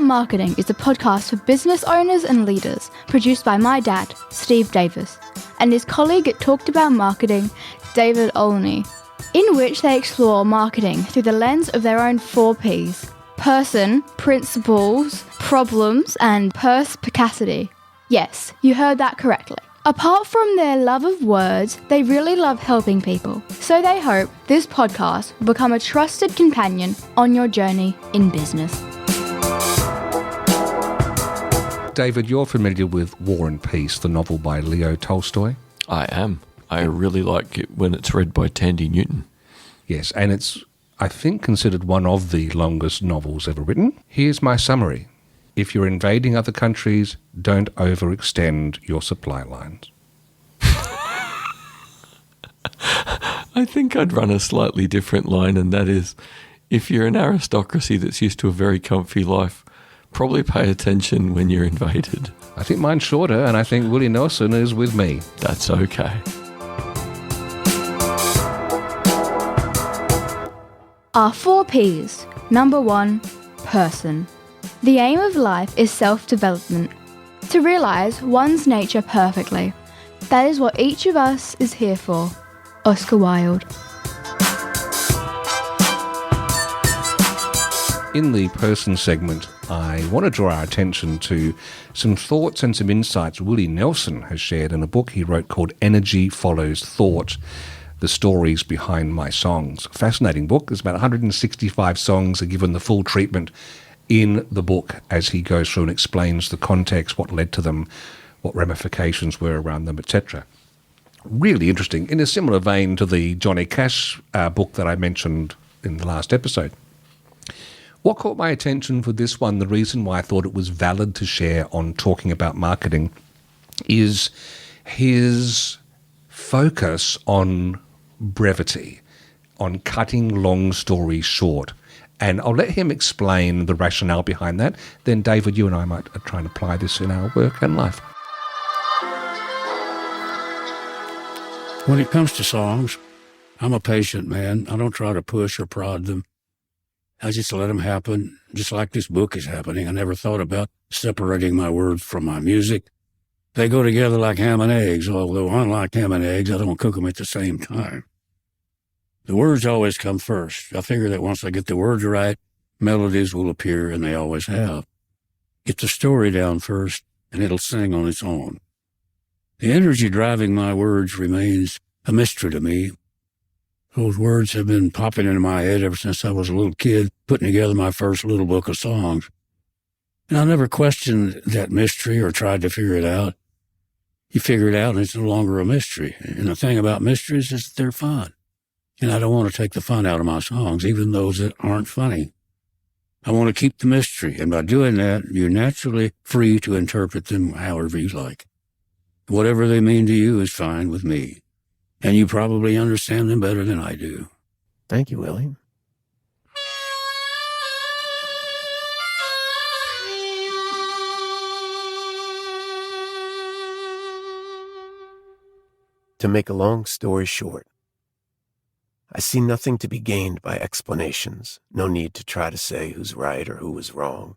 Marketing is a podcast for business owners and leaders, produced by my dad, Steve Davis, and his colleague at Talked About Marketing, David Olney, in which they explore marketing through the lens of their own 4 Ps: person, principles, problems, and perspicacity. Yes, you heard that correctly. Apart from their love of words, they really love helping people. So they hope this podcast will become a trusted companion on your journey in business. David, you're familiar with War and Peace, the novel by Leo Tolstoy? I am. I really like it when it's read by Tandy Newton. Yes, and it's, I think, considered one of the longest novels ever written. Here's my summary. If you're invading other countries, don't overextend your supply lines. I think I'd run a slightly different line, and that is, if you're an aristocracy that's used to a very comfy life, probably pay attention when you're invaded. I think mine's shorter, and I think Willie Nelson is with me. That's okay. Our 4 Ps. Number 1, person. The aim of life is self-development, to realise one's nature perfectly. That is what each of us is here for. Oscar Wilde. In the person segment, I want to draw our attention to some thoughts and some insights Willie Nelson has shared in a book he wrote called Energy Follows Thought: The Stories Behind My Songs. Fascinating book. There's about 165 songs are given the full treatment in the book as he goes through and explains the context, what led to them, what ramifications were around them, etc. Really interesting, in a similar vein to the Johnny Cash book that I mentioned in the last episode. What caught my attention for this one, the reason why I thought it was valid to share on Talking About Marketing, is his focus on brevity, on cutting long stories short. And I'll let him explain the rationale behind that. Then, David, you and I might try and apply this in our work and life. When it comes to songs, I'm a patient man. I don't try to push or prod them. I just let them happen, just like this book is happening. I never thought about separating my words from my music. They go together like ham and eggs, although unlike ham and eggs, I don't cook them at the same time. The words always come first. I figure that once I get the words right, melodies will appear, and they always have. Get the story down first, and it'll sing on its own. The energy driving my words remains a mystery to me. Those words have been popping into my head ever since I was a little kid, putting together my first little book of songs. And I never questioned that mystery or tried to figure it out. You figure it out, and it's no longer a mystery. And the thing about mysteries is that they're fun. And I don't want to take the fun out of my songs, even those that aren't funny. I want to keep the mystery, and by doing that, you're naturally free to interpret them however you like. Whatever they mean to you is fine with me, and you probably understand them better than I do. Thank you, Willie. To make a long story short, I see nothing to be gained by explanations, no need to try to say who's right or who was wrong,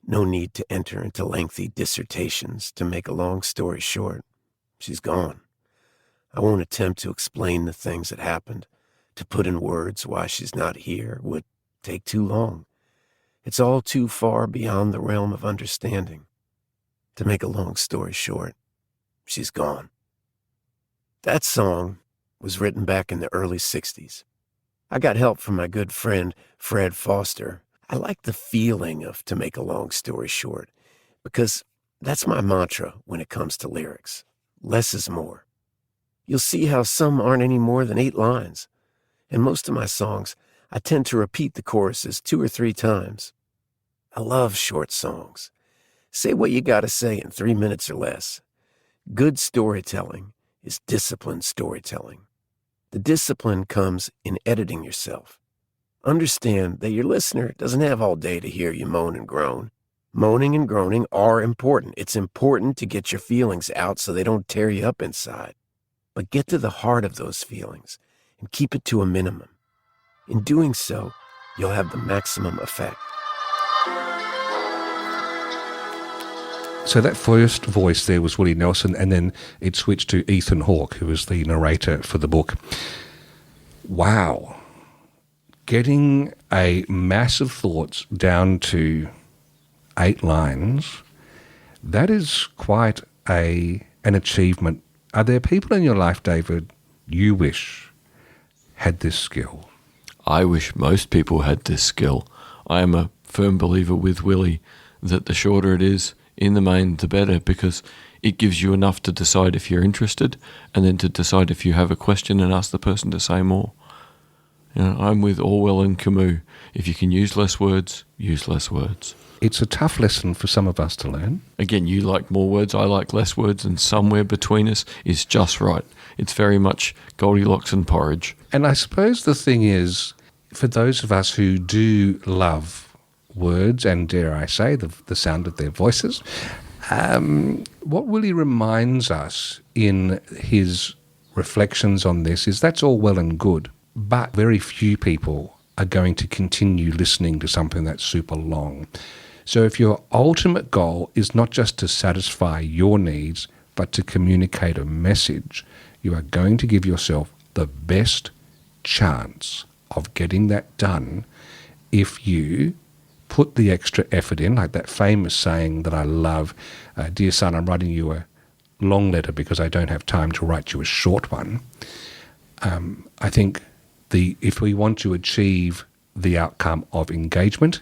no need to enter into lengthy dissertations. To make a long story short, she's gone. I won't attempt to explain the things that happened. To put in words why she's not here would take too long. It's all too far beyond the realm of understanding. To make a long story short, she's gone. That song was written back in the early 60s. I got help from my good friend, Fred Foster. I like the feeling of To Make a Long Story Short, because that's my mantra when it comes to lyrics. Less is more. You'll see how some aren't any more than 8 lines. In most of my songs, I tend to repeat the choruses 2 or 3 times. I love short songs. Say what you gotta say in 3 minutes or less. Good storytelling is disciplined storytelling. The discipline comes in editing yourself. Understand that your listener doesn't have all day to hear you moan and groan. Moaning and groaning are important. It's important to get your feelings out so they don't tear you up inside. But get to the heart of those feelings and keep it to a minimum. In doing so, you'll have the maximum effect. So that first voice there was Willie Nelson, and then it switched to Ethan Hawke, who was the narrator for the book. Wow. Getting a mass of thoughts down to 8 lines, that is quite an achievement. Are there people in your life, David, you wish had this skill? I wish most people had this skill. I am a firm believer with Willie that the shorter it is, in the main, the better, because it gives you enough to decide if you're interested and then to decide if you have a question and ask the person to say more. You know, I'm with Orwell and Camus. If you can use less words, use less words. It's a tough lesson for some of us to learn. Again, you like more words, I like less words, and somewhere between us is just right. It's very much Goldilocks and porridge. And I suppose the thing is, for those of us who do love words and, dare I say, the sound of their voices, what Willie reminds us in his reflections on this is that's all well and good, but very few people are going to continue listening to something that's super long. So if your ultimate goal is not just to satisfy your needs, but to communicate a message, you are going to give yourself the best chance of getting that done if you put the extra effort in, like that famous saying that I love, dear son, I'm writing you a long letter because I don't have time to write you a short one. I think if we want to achieve the outcome of engagement,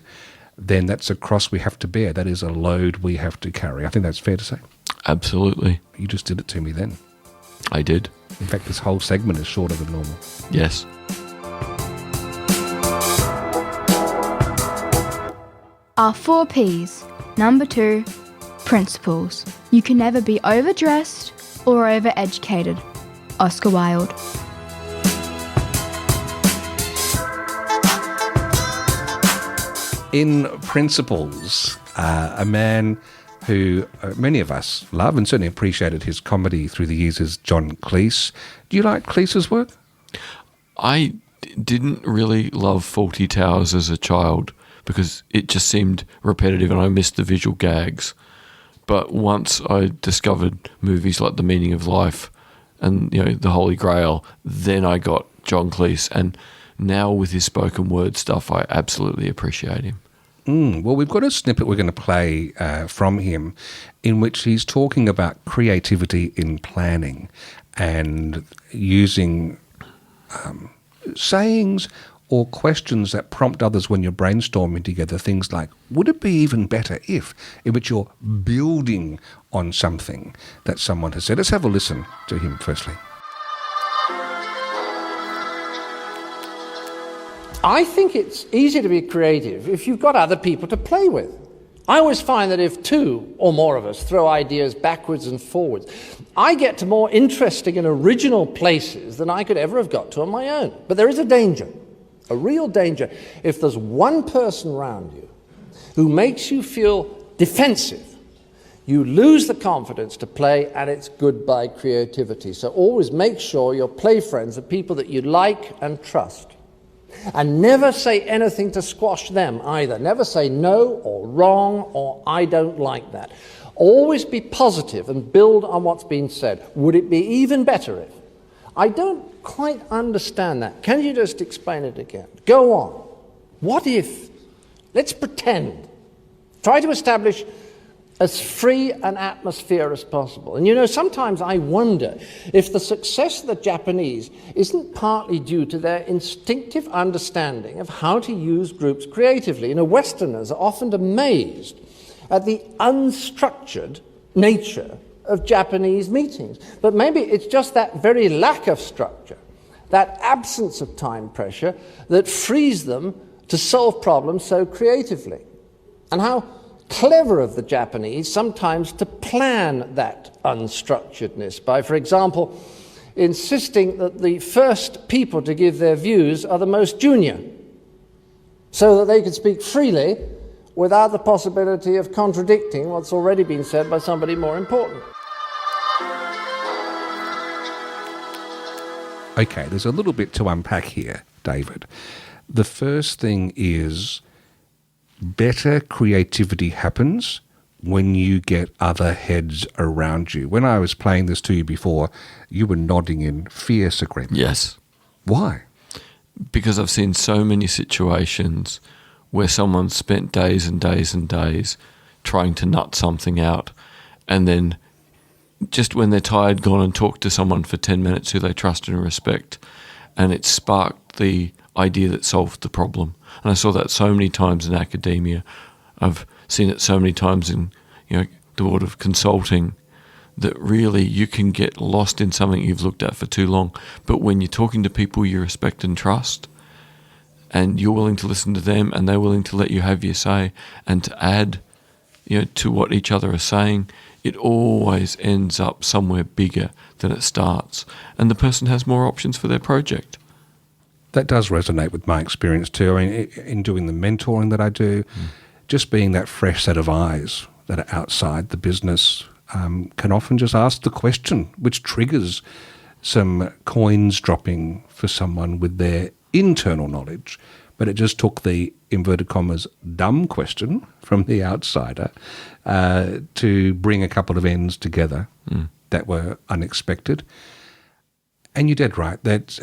then that's a cross we have to bear. That is a load we have to carry. I think that's fair to say. Absolutely. You just did it to me then. I did. In fact, this whole segment is shorter than normal. Yes. Our 4 Ps. Number 2, principles. You can never be overdressed or overeducated. Oscar Wilde. In Principles, a man who many of us love and certainly appreciated his comedy through the years is John Cleese. Do you like Cleese's work? I didn't really love Fawlty Towers as a child because it just seemed repetitive and I missed the visual gags. But once I discovered movies like The Meaning of Life and The Holy Grail, then I got John Cleese, and now with his spoken word stuff, I absolutely appreciate him. Well, we've got a snippet we're going to play from him in which he's talking about creativity in planning and using sayings or questions that prompt others when you're brainstorming together, things like, would it be even better if, in which you're building on something that someone has said. Let's have a listen to him firstly. I think it's easy to be creative if you've got other people to play with. I always find that if 2 or more of us throw ideas backwards and forwards, I get to more interesting and original places than I could ever have got to on my own. But there is a danger, a real danger, if there's one person around you who makes you feel defensive. You lose the confidence to play, and it's goodbye creativity. So always make sure your play friends are people that you like and trust. And never say anything to squash them either. Never say no or wrong or I don't like that. Always be positive and build on what's been said. Would it be even better if? I don't quite understand that. Can you just explain it again? Go on. What if? Let's pretend. Try to establish as free an atmosphere as possible. And sometimes I wonder if the success of the Japanese isn't partly due to their instinctive understanding of how to use groups creatively. Westerners are often amazed at the unstructured nature of Japanese meetings. But maybe it's just that very lack of structure, that absence of time pressure, that frees them to solve problems so creatively. And how clever of the Japanese sometimes to plan that unstructuredness by, for example, insisting that the first people to give their views are the most junior, so that they can speak freely without the possibility of contradicting what's already been said by somebody more important. Okay, there's a little bit to unpack here, David. The first thing is better creativity happens when you get other heads around you? When I was playing this to you before, you were nodding in fierce agreement. Yes. Why? Because I've seen so many situations where someone spent days and days and days trying to nut something out, and then just when they're tired, gone and talked to someone for 10 minutes who they trust and respect, and it sparked the idea that solved the problem. And I saw that so many times in academia. I've seen it so many times in the world of consulting, that really you can get lost in something you've looked at for too long. But when you're talking to people you respect and trust, and you're willing to listen to them and they're willing to let you have your say and to add to what each other are saying, it always ends up somewhere bigger than it starts. And the person has more options for their project. That does resonate with my experience too. I mean, in doing the mentoring that I do, just being that fresh set of eyes that are outside the business can often just ask the question, which triggers some coins dropping for someone with their internal knowledge. But it just took the, inverted commas, dumb question from the outsider to bring a couple of ends together that were unexpected. And you're dead right. That,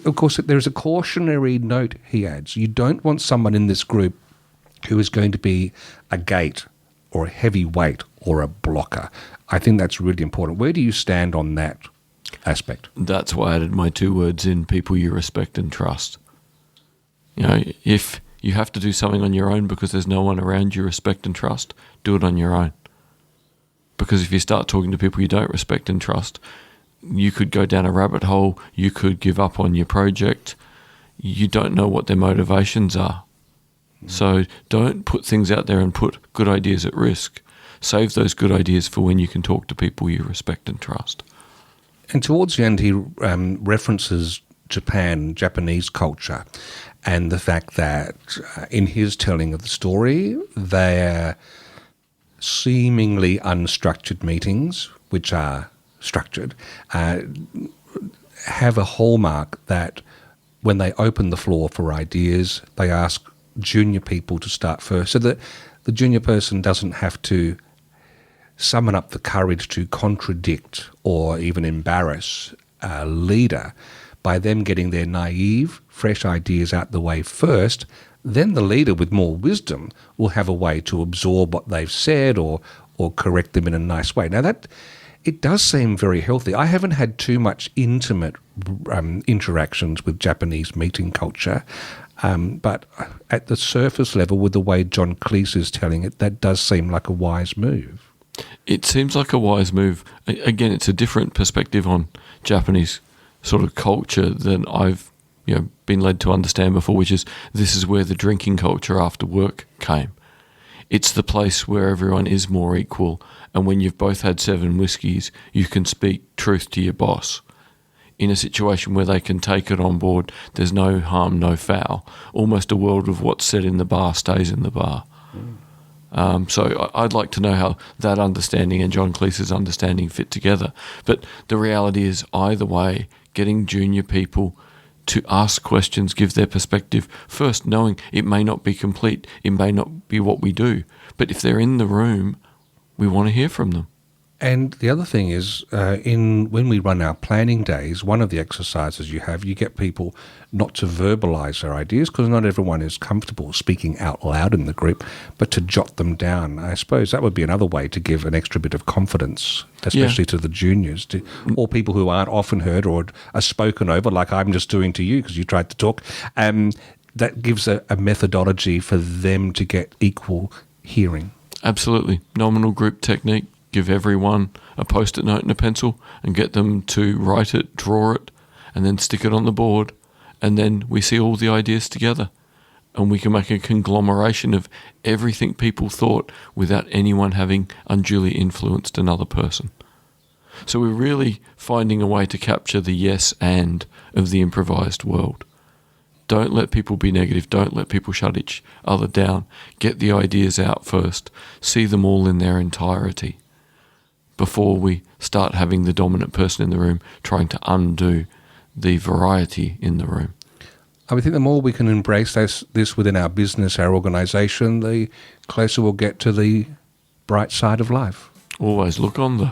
of course, there's a cautionary note he adds. You don't want someone in this group who is going to be a gate or a heavy weight or a blocker. I think that's really important. Where do you stand on that aspect? That's why I added my 2 words in: people you respect and trust. If you have to do something on your own because there's no one around you respect and trust, do it on your own. Because if you start talking to people you don't respect and trust, you could go down a rabbit hole, you could give up on your project, you don't know what their motivations are. So don't put things out there and put good ideas at risk. Save those good ideas for when you can talk to people you respect and trust. And towards the end, he references Japanese culture, and the fact that in his telling of the story, they're seemingly unstructured meetings, which are structured, have a hallmark that when they open the floor for ideas, they ask junior people to start first, so that the junior person doesn't have to summon up the courage to contradict or even embarrass a leader. By them getting their naive, fresh ideas out the way first, then the leader with more wisdom will have a way to absorb what they've said or correct them in a nice way. Now that it does seem very healthy. I haven't had too much intimate interactions with Japanese meeting culture, but at the surface level, with the way John Cleese is telling it, that does seem like a wise move. It seems like a wise move. Again, it's a different perspective on Japanese sort of culture than I've been led to understand before, which is this is where the drinking culture after work came. It's the place where everyone is more equal, and when you've both had 7 whiskies, you can speak truth to your boss. In a situation where they can take it on board, there's no harm, no foul. Almost a world of what's said in the bar stays in the bar. So I'd like to know how that understanding and John Cleese's understanding fit together. But the reality is, either way, getting junior people to ask questions, give their perspective, first knowing it may not be complete, it may not be what we do, but if they're in the room, we want to hear from them. And the other thing is, when we run our planning days, one of the exercises you get people not to verbalise their ideas, because not everyone is comfortable speaking out loud in the group, but to jot them down. I suppose that would be another way to give an extra bit of confidence, especially to the juniors, or people who aren't often heard or are spoken over, like I'm just doing to you because you tried to talk. That gives a methodology for them to get equal hearing. Absolutely. Nominal group technique. Give everyone a post-it note and a pencil and get them to write it, draw it, and then stick it on the board. And then we see all the ideas together. And we can make a conglomeration of everything people thought without anyone having unduly influenced another person. So we're really finding a way to capture the yes and of the improvised world. Don't let people be negative. Don't let people shut each other down. Get the ideas out first. See them all in their entirety before we start having the dominant person in the room trying to undo the variety in the room. I would think the more we can embrace this within our business, our organisation, the closer we'll get to the bright side of life. Always look on the...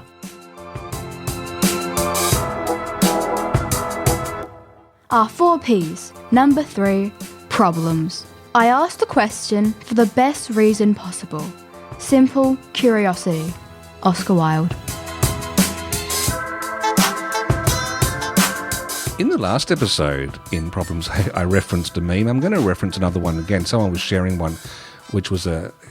Our 4 Ps. Number 3, problems. I asked the question for the best reason possible. Simple curiosity. Oscar Wilde. In the last episode in Problems, I referenced a meme. I'm going to reference another one again. Someone was sharing one which was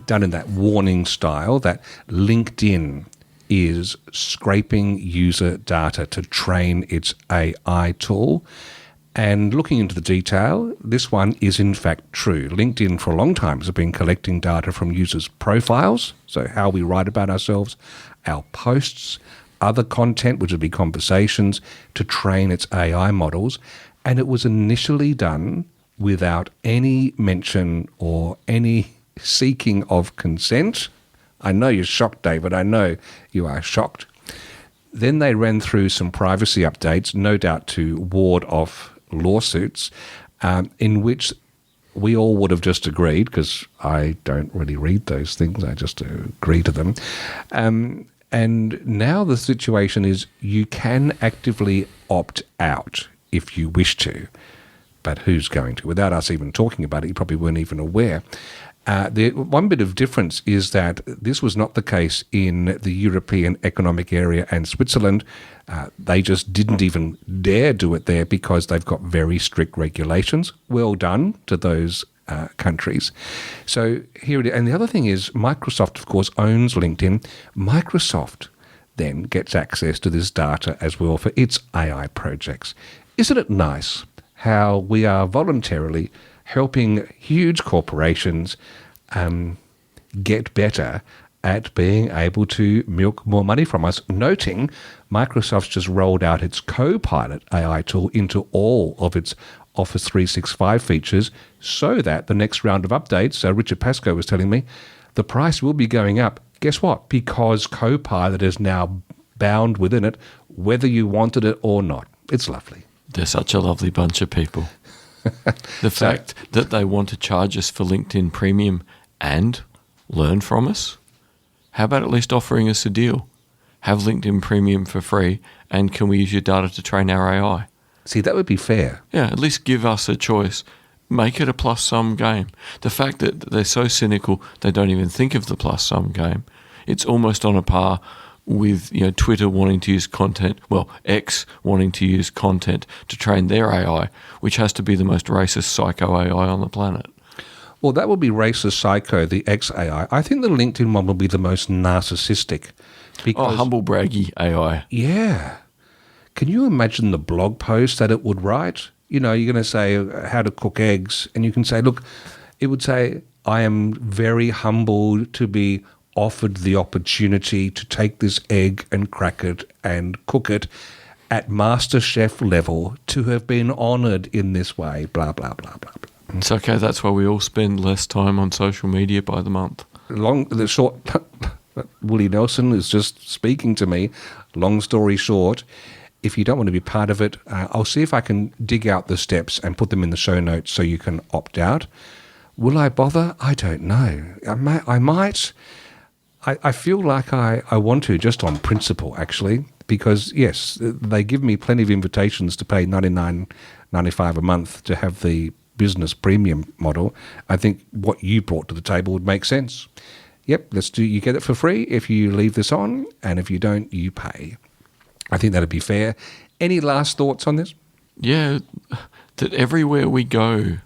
done in that warning style that LinkedIn is scraping user data to train its AI tool. And looking into the detail, this one is in fact true. LinkedIn for a long time has been collecting data from users' profiles, so how we write about ourselves, our posts, other content, which would be conversations, to train its AI models. And it was initially done without any mention or any seeking of consent. I know you're shocked, David. I know you are shocked. Then they ran through some privacy updates, no doubt to ward off lawsuits, in which we all would have just agreed, because I don't really read those things, I just agree to them. And now the situation is you can actively opt out if you wish to, but who's going to? Without us even talking about it, you probably weren't even aware. The one bit of difference is that this was not the case in the European Economic Area and Switzerland. They just didn't even dare do it there because they've got very strict regulations. Well done to those countries. So here it is. And the other thing is Microsoft, of course, owns LinkedIn. Microsoft then gets access to this data as well for its AI projects. Isn't it nice how we are voluntarily helping huge corporations get better at being able to milk more money from us? Noting Microsoft's just rolled out its Copilot AI tool into all of its Office 365 features so that the next round of updates, Richard Pascoe was telling me, the price will be going up. Guess what? Because Copilot is now bound within it, whether you wanted it or not. It's lovely. They're such a lovely bunch of people. The fact that they want to charge us for LinkedIn Premium and learn from us? How about at least offering us a deal? Have LinkedIn Premium for free, and can we use your data to train our AI? See, that would be fair. Yeah, at least give us a choice. Make it a plus-sum game. The fact that they're so cynical they don't even think of the plus-sum game, it's almost on a par with Twitter wanting to use content, X wanting to use content to train their AI, which has to be the most racist psycho AI on the planet. Well, that would be racist psycho, the X AI. I think the LinkedIn one will be the most narcissistic. Because, humble braggy AI. Yeah. Can you imagine the blog post that it would write? You're going to say how to cook eggs, and you can say, look, it would say, I am very humbled to be offered the opportunity to take this egg and crack it and cook it at MasterChef level, to have been honoured in this way, blah, blah, blah, blah, blah. It's okay. That's why we all spend less time on social media by the month. Willie Nelson is just speaking to me. Long story short, if you don't want to be part of it, I'll see if I can dig out the steps and put them in the show notes so you can opt out. Will I bother? I don't know. I might. I feel like I want to, just on principle, actually, because, yes, they give me plenty of invitations to pay $99.95 a month to have the business premium model. I think what you brought to the table would make sense. Yep, you get it for free if you leave this on, and if you don't, you pay. I think that'd be fair. Any last thoughts on this? Yeah, that everywhere we go,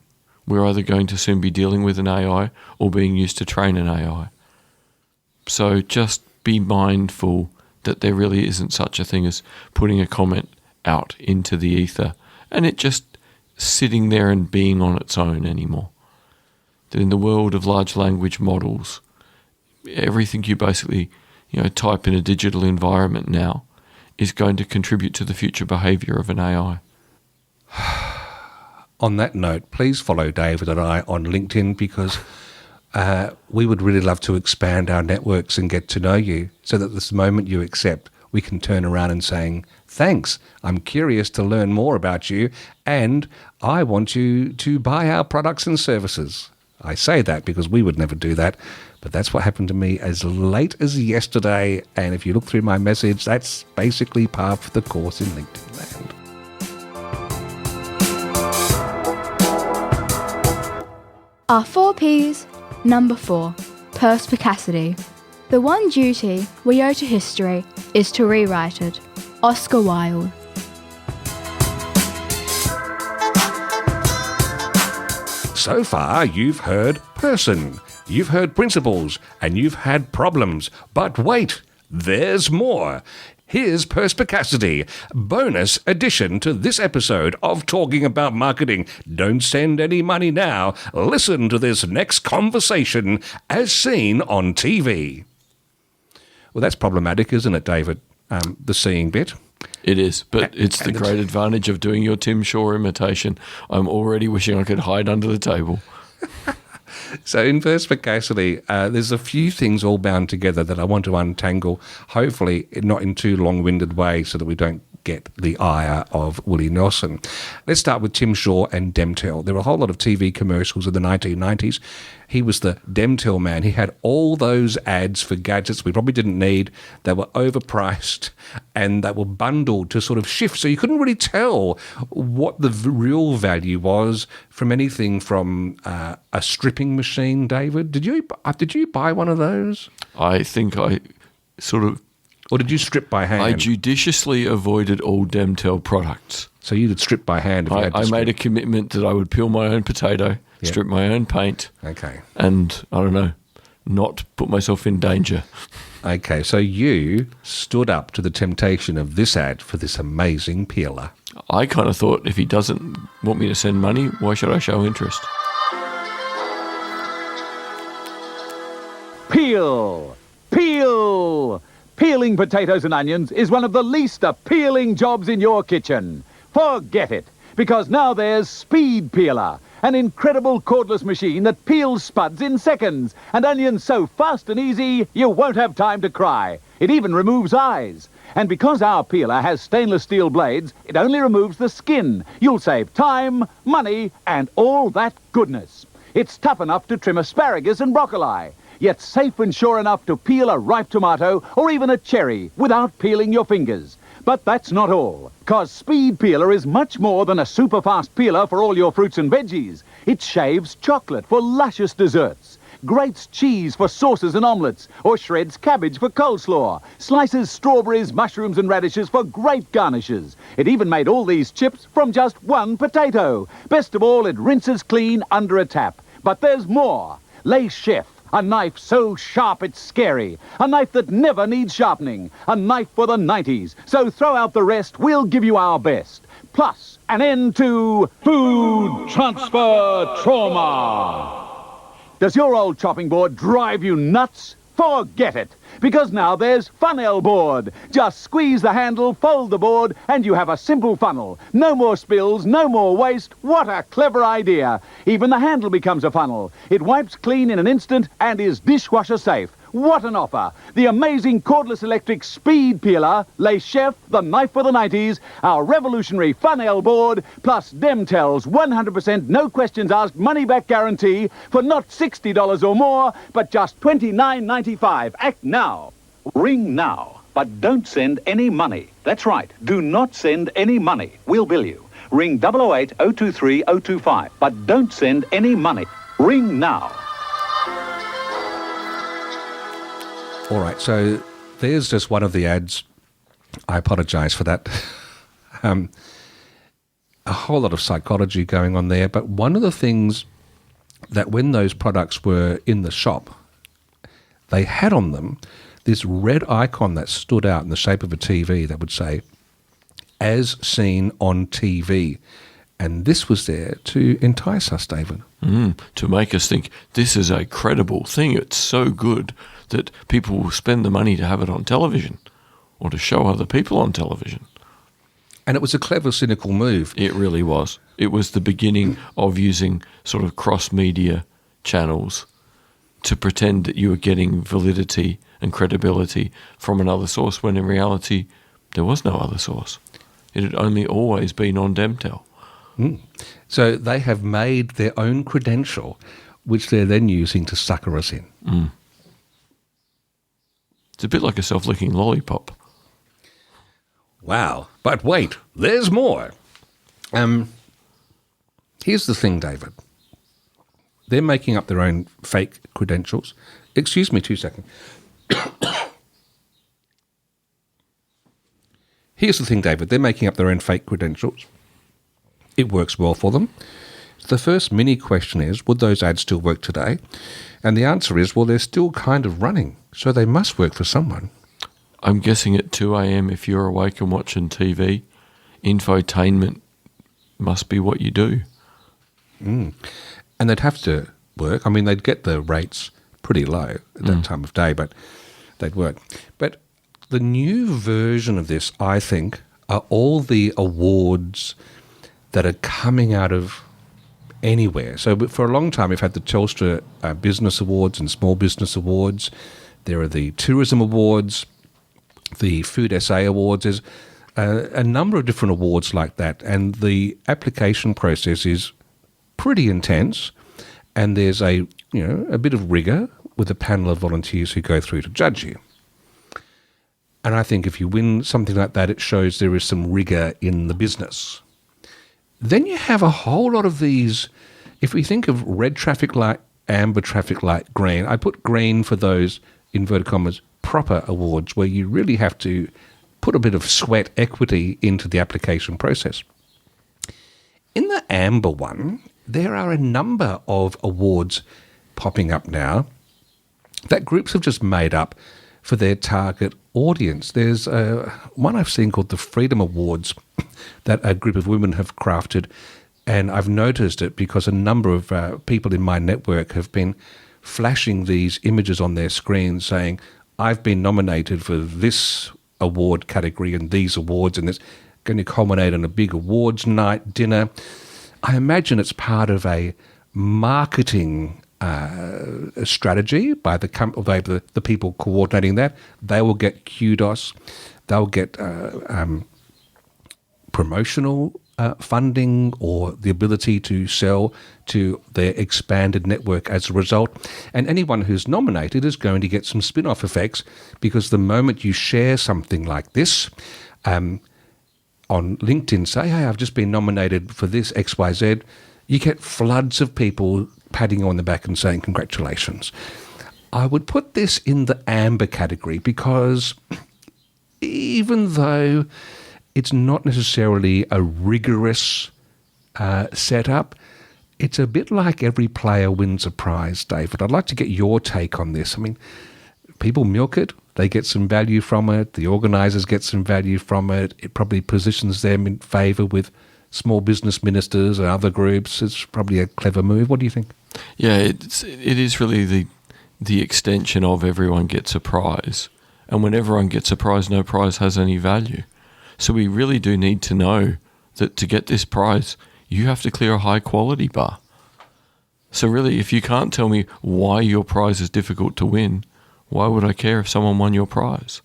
we're either going to soon be dealing with an AI or being used to train an AI. So just be mindful that there really isn't such a thing as putting a comment out into the ether and it just sitting there and being on its own anymore. That in the world of large language models, everything you basically type in a digital environment now is going to contribute to the future behaviour of an AI. On that note, please follow David and I on LinkedIn, because we would really love to expand our networks and get to know you, so that this moment you accept, we can turn around and saying, thanks, I'm curious to learn more about you, and I want you to buy our products and services. I say that because we would never do that, But that's what happened to me as late as yesterday. And if you look through my message, that's basically par for the course in LinkedIn land. Our 4 Ps. Number 4. Perspicacity. The one duty we owe to history is to rewrite it. Oscar Wilde. So far, you've heard person, you've heard principles, and you've had problems. But wait, there's more. Here's perspicacity, bonus addition to this episode of Talking About Marketing. Don't send any money now. Listen to this next conversation as seen on TV. Well, that's problematic, isn't it, David? The seeing bit. It is, but it's the great advantage of doing your Tim Shaw imitation. I'm already wishing I could hide under the table. So in perspicacity, there's a few things all bound together that I want to untangle, hopefully not in too long-winded way so that we don't get the ire of Willie Nelson. Let's start with Tim Shaw and Demtel. There were a whole lot of TV commercials in the 1990s. He was the Demtel man. He had all those ads for gadgets we probably didn't need. They were overpriced and they were bundled to sort of shift. So you couldn't really tell what the real value was from anything from a stripping machine, David. Did you buy one of those? I think I sort of... Or did you strip by hand? I judiciously avoided all Demtel products. So you could strip by hand if you had to I strip. made a commitment that I would peel my own potato, strip my own paint. Okay. And, I don't know, not put myself in danger. Okay, so you stood up to the temptation of this ad for this amazing peeler. I kind of thought if he doesn't want me to send money, why should I show interest? Peel! Peel! Peeling potatoes and onions is one of the least appealing jobs in your kitchen. Forget it, because now there's Speed Peeler, an incredible cordless machine that peels spuds in seconds, and onions so fast and easy you won't have time to cry. It even removes eyes. And because our peeler has stainless steel blades, it only removes the skin. You'll save time, money, and all that goodness. It's tough enough to trim asparagus and broccoli, yet safe and sure enough to peel a ripe tomato or even a cherry without peeling your fingers. But that's not all, because Speed Peeler is much more than a super fast peeler for all your fruits and veggies. It shaves chocolate for luscious desserts, grates cheese for sauces and omelettes, or shreds cabbage for coleslaw, slices strawberries, mushrooms and radishes for great garnishes. It even made all these chips from just one potato. Best of all, it rinses clean under a tap. But there's more. Les Chef, a knife so sharp it's scary. A knife that never needs sharpening. A knife for the 90s. So throw out the rest, we'll give you our best. Plus, an end to food transfer trauma. Does your old chopping board drive you nuts? Forget it, because now there's Funnel Board. Just squeeze the handle, fold the board, and you have a simple funnel. No more spills, no more waste. What a clever idea. Even the handle becomes a funnel. It wipes clean in an instant and is dishwasher safe. What an offer. The amazing cordless electric Speed Peeler, Les Chef, the knife for the 90s, our revolutionary Funnel Board, plus Demtel's 100% no questions asked money-back guarantee for not $60 or more, but just $29.95. Act now. Ring now, but don't send any money. That's right. Do not send any money. We'll bill you. Ring 008 023 025, but don't send any money. Ring now. All right, so there's just one of the ads. I apologise for that. A whole lot of psychology going on there, but one of the things that when those products were in the shop, they had on them this red icon that stood out in the shape of a TV that would say, as seen on TV. And this was there to entice us, David. To make us think this is a credible thing. It's so good that people will spend the money to have it on television or to show other people on television. And it was a clever, cynical move. It really was. It was the beginning of using sort of cross-media channels to pretend that you were getting validity and credibility from another source when in reality there was no other source. It had only always been on Demtel. So they have made their own credential, which they're then using to sucker us in. It's a bit like a self-licking lollipop. Wow. But wait, there's more. Here's the thing, David. They're making up their own fake credentials. Excuse me 2 seconds. Here's the thing, David. They're making up their own fake credentials. It works well for them. The first mini question is, would those ads still work today? And the answer is, well, they're still kind of running, so they must work for someone. I'm guessing at 2 a.m. if you're awake and watching TV, infotainment must be what you do. And they'd have to work. I mean, they'd get the rates pretty low at that time of day, but they'd work. But the new version of this, I think, are all the awards that are coming out of anywhere. So for a long time, we've had the Telstra Business Awards and Small Business Awards. There are the Tourism Awards, the Food SA Awards. There's a number of different awards like that, and the application process is pretty intense, and there's a bit of rigor with a panel of volunteers who go through to judge you. And I think if you win something like that, it shows there is some rigor in the business. Then you have a whole lot of these, if we think of red traffic light, amber traffic light, green, I put green for those, inverted commas, proper awards where you really have to put a bit of sweat equity into the application process. In the amber one, there are a number of awards popping up now that groups have just made up for their target audience. There's one I've seen called the Freedom Awards that a group of women have crafted, and I've noticed it because a number of people in my network have been flashing these images on their screens saying, I've been nominated for this award category and these awards, and it's going to culminate in a big awards night dinner. I imagine it's part of a marketing strategy by the people coordinating that. They will get kudos. They'll get promotional funding or the ability to sell to their expanded network as a result. And anyone who's nominated is going to get some spin-off effects, because the moment you share something like this, on LinkedIn, say, hey, I've just been nominated for this XYZ, you get floods of people patting you on the back and saying congratulations. I would put this in the amber category because even though it's not necessarily a rigorous setup, it's a bit like every player wins a prize, David. I'd like to get your take on this. I mean, people milk it. They get some value from it. The organisers get some value from it. It probably positions them in favour with small business ministers and other groups. It's probably a clever move. What do you think? Yeah, it is really the extension of everyone gets a prize. And when everyone gets a prize, no prize has any value. So we really do need to know that to get this prize, you have to clear a high quality bar. So really, if you can't tell me why your prize is difficult to win, why would I care if someone won your prize?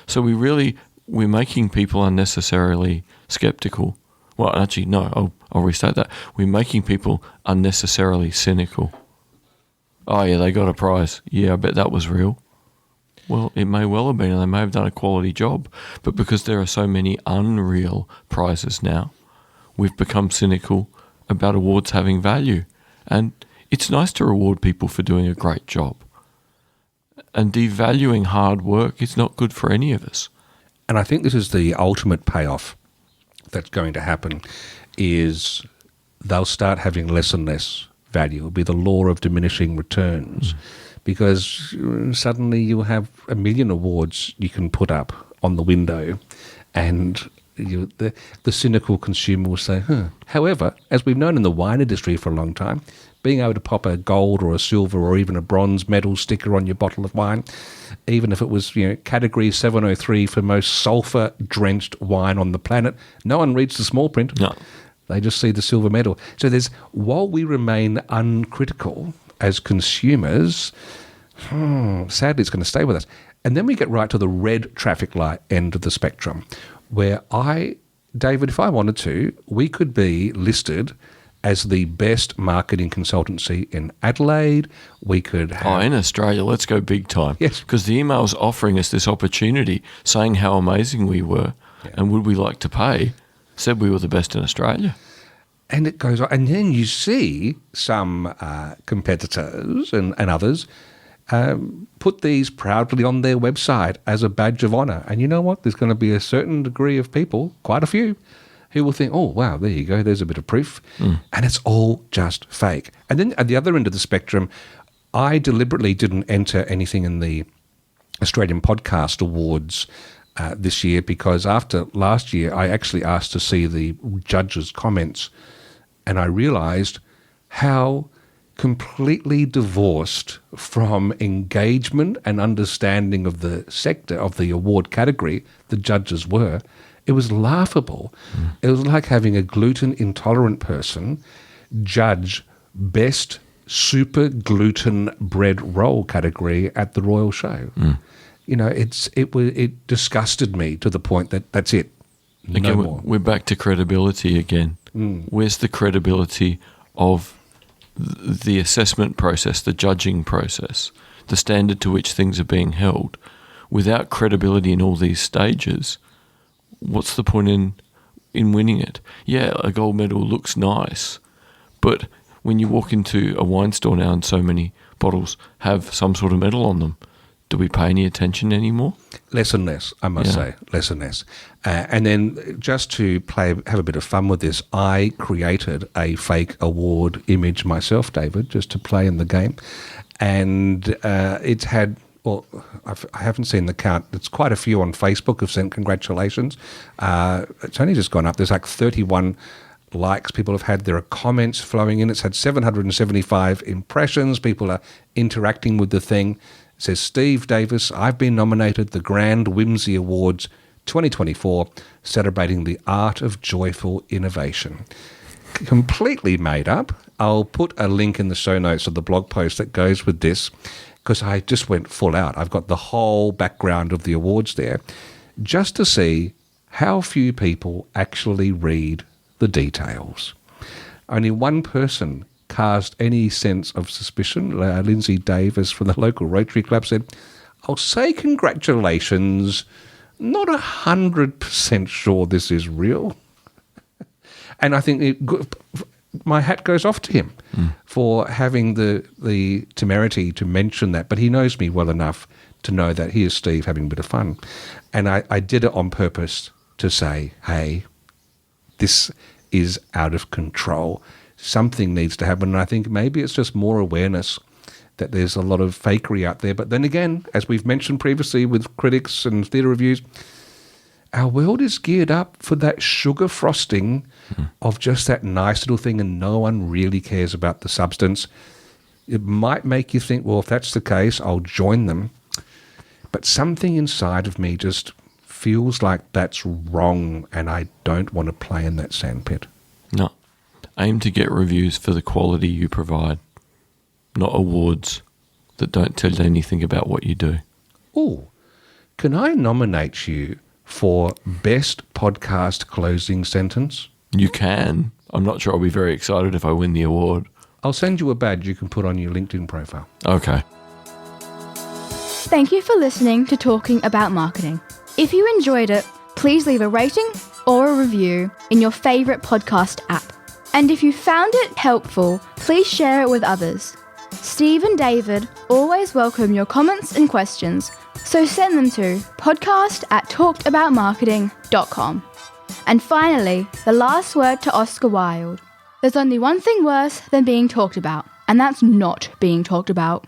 So we're making people unnecessarily skeptical. Well, actually, no, I'll restate that. We're making people unnecessarily cynical. Oh, yeah, they got a prize. Yeah, I bet that was real. Well, it may well have been, and they may have done a quality job. But because there are so many unreal prizes now, we've become cynical about awards having value. And it's nice to reward people for doing a great job. And devaluing hard work is not good for any of us. And I think this is the ultimate payoff that's going to happen, is they'll start having less and less value. It'll be the law of diminishing returns, because suddenly you'll have 1 million awards you can put up on the window, and the cynical consumer will say, However, as we've known in the wine industry for a long time, being able to pop a gold or a silver or even a bronze medal sticker on your bottle of wine, even if it was category 703 for most sulfur-drenched wine on the planet, no one reads the small print. No. They just see the silver medal. So while we remain uncritical as consumers, sadly it's going to stay with us. And then we get right to the red traffic light end of the spectrum, where David, if I wanted to, we could be listed as the best marketing consultancy in Adelaide. We could have... in Australia, let's go big time. Yes. Because the email was offering us this opportunity, saying how amazing we were and would we like to pay, said we were the best in Australia. And it goes on. And then you see some competitors and others put these proudly on their website as a badge of honour. And you know what? There's going to be a certain degree of people, quite a few, who will think, oh, wow, there you go, there's a bit of proof. And it's all just fake. And then at the other end of the spectrum, I deliberately didn't enter anything in the Australian Podcast Awards this year because after last year, I actually asked to see the judges' comments, and I realised how completely divorced from engagement and understanding of the sector, of the award category, the judges were. It was laughable. It was like having a gluten-intolerant person judge best super gluten bread roll category at the Royal Show. You know, it disgusted me to the point that that's it. No more. We're back to credibility again. Where's the credibility of the assessment process, the judging process, the standard to which things are being held? Without credibility in all these stages, what's the point in winning it? Yeah, a gold medal looks nice, but when you walk into a wine store now and so many bottles have some sort of medal on them, do we pay any attention anymore? Less and less, I must say, less and less. And then just to have a bit of fun with this, I created a fake award image myself, David, just to play in the game. And it's had... Well, I haven't seen the count. It's quite a few on Facebook have sent congratulations. It's only just gone up. There's like 31 likes people have had. There are comments flowing in. It's had 775 impressions. People are interacting with the thing. It says, Steve Davis, I've been nominated the Grand Whimsy Awards 2024, celebrating the art of joyful innovation. Completely made up. I'll put a link in the show notes of the blog post that goes with this, because I just went full out. I've got the whole background of the awards there just to see how few people actually read the details. Only one person cast any sense of suspicion. Lindsay Davis from the local Rotary Club said, I'll say congratulations, not 100% sure this is real. And I think my hat goes off to him for having the temerity to mention that. But he knows me well enough to know that here's Steve having a bit of fun. And I did it on purpose to say, hey, this is out of control. Something needs to happen. And I think maybe it's just more awareness that there's a lot of fakery out there. But then again, as we've mentioned previously with critics and theatre reviews, our world is geared up for that sugar frosting of just that nice little thing, and no one really cares about the substance. It might make you think, well, if that's the case, I'll join them. But something inside of me just feels like that's wrong, and I don't want to play in that sandpit. No. Aim to get reviews for the quality you provide, not awards that don't tell you anything about what you do. Oh, can I nominate you for Best Podcast Closing Sentence? You can. I'm not sure I'll be very excited if I win the award. I'll send you a badge you can put on your LinkedIn profile. Okay. Thank you for listening to Talking About Marketing. If you enjoyed it, please leave a rating or a review in your favourite podcast app. And if you found it helpful, please share it with others. Steve and David always welcome your comments and questions, so send them to podcast@talkedaboutmarketing.com. And finally, the last word to Oscar Wilde. There's only one thing worse than being talked about, and that's not being talked about.